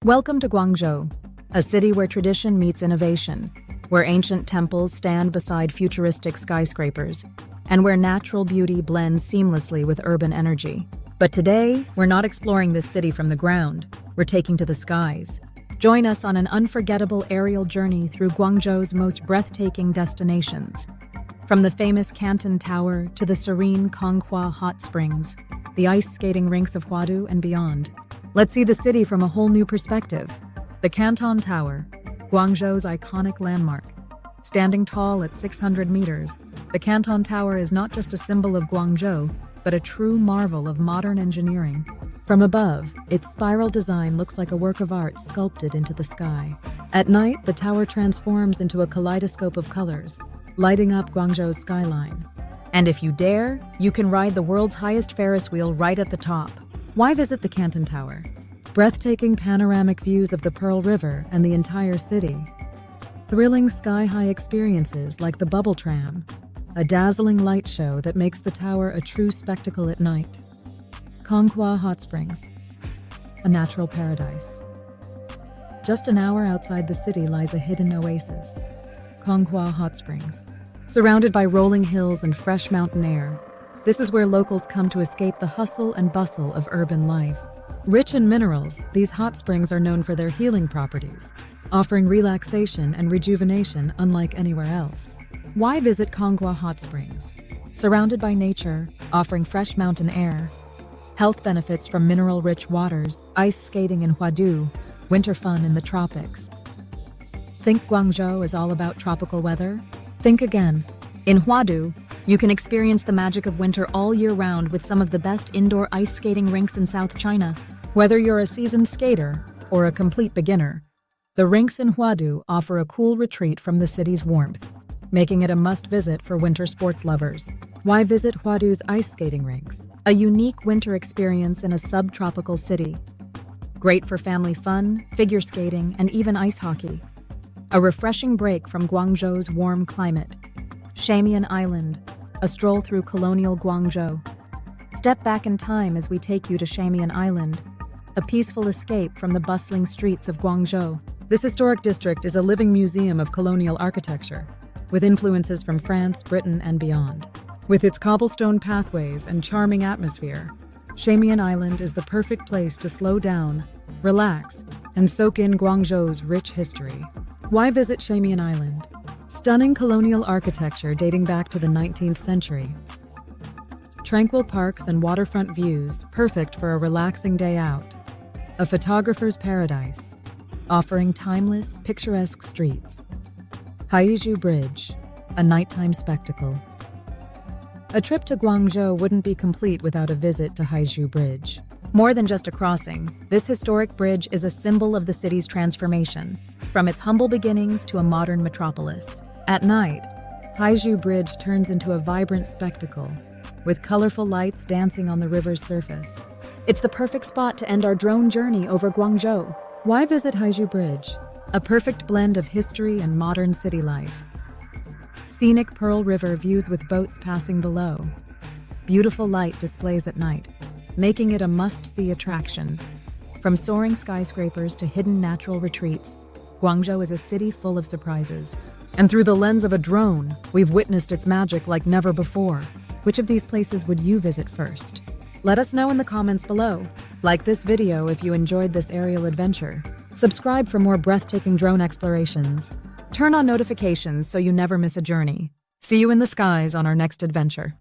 Welcome to Guangzhou, a city where tradition meets innovation, where ancient temples stand beside futuristic skyscrapers, and where natural beauty blends seamlessly with urban energy. But today, we're not exploring this city from the ground, we're taking to the skies. Join us on an unforgettable aerial journey through Guangzhou's most breathtaking destinations. From the famous Canton Tower to the serene Conghua Hot Springs, the ice skating rinks of Huadu and beyond. Let's see the city from a whole new perspective. The Canton Tower, Guangzhou's iconic landmark. Standing tall at 600 meters, the Canton Tower is not just a symbol of Guangzhou, but a true marvel of modern engineering. From above, its spiral design looks like a work of art sculpted into the sky. At night, the tower transforms into a kaleidoscope of colors, lighting up Guangzhou's skyline. And if you dare, you can ride the world's highest Ferris wheel right at the top. Why visit the Canton Tower? Breathtaking panoramic views of the Pearl River and the entire city. Thrilling sky-high experiences like the bubble tram, a dazzling light show that makes the tower a true spectacle at night. Conghua Hot Springs, a natural paradise. Just an hour outside the city lies a hidden oasis, Conghua Hot Springs. Surrounded by rolling hills and fresh mountain air, this is where locals come to escape the hustle and bustle of urban life. Rich in minerals, these hot springs are known for their healing properties, offering relaxation and rejuvenation unlike anywhere else. Why visit Conghua Hot Springs? Surrounded by nature, offering fresh mountain air, health benefits from mineral-rich waters, ice skating in Huadu, winter fun in the tropics. Think Guangzhou is all about tropical weather? Think again. In Huadu, you can experience the magic of winter all year round with some of the best indoor ice skating rinks in South China. Whether you're a seasoned skater or a complete beginner, the rinks in Huadu offer a cool retreat from the city's warmth, making it a must-visit for winter sports lovers. Why visit Huadu's ice skating rinks? A unique winter experience in a subtropical city. Great for family fun, figure skating, and even ice hockey. A refreshing break from Guangzhou's warm climate. Shamian Island, a stroll through colonial Guangzhou. Step back in time as we take you to Shamian Island, a peaceful escape from the bustling streets of Guangzhou. This historic district is a living museum of colonial architecture, with influences from France, Britain, and beyond. With its cobblestone pathways and charming atmosphere, Shamian Island is the perfect place to slow down, relax, and soak in Guangzhou's rich history. Why visit Shamian Island? Stunning colonial architecture dating back to the 19th century. Tranquil parks and waterfront views, perfect for a relaxing day out. A photographer's paradise, offering timeless, picturesque streets. Huadu Bridge, a nighttime spectacle. A trip to Guangzhou wouldn't be complete without a visit to Huadu Bridge. More than just a crossing, this historic bridge is a symbol of the city's transformation, from its humble beginnings to a modern metropolis. At night, Huadu Bridge turns into a vibrant spectacle, with colorful lights dancing on the river's surface. It's the perfect spot to end our drone journey over Guangzhou. Why visit Huadu Bridge? A perfect blend of history and modern city life. Scenic Pearl River views with boats passing below. Beautiful light displays at night, making it a must-see attraction. From soaring skyscrapers to hidden natural retreats, Guangzhou is a city full of surprises. And through the lens of a drone, we've witnessed its magic like never before. Which of these places would you visit first? Let us know in the comments below. Like this video if you enjoyed this aerial adventure. Subscribe for more breathtaking drone explorations. Turn on notifications so you never miss a journey. See you in the skies on our next adventure.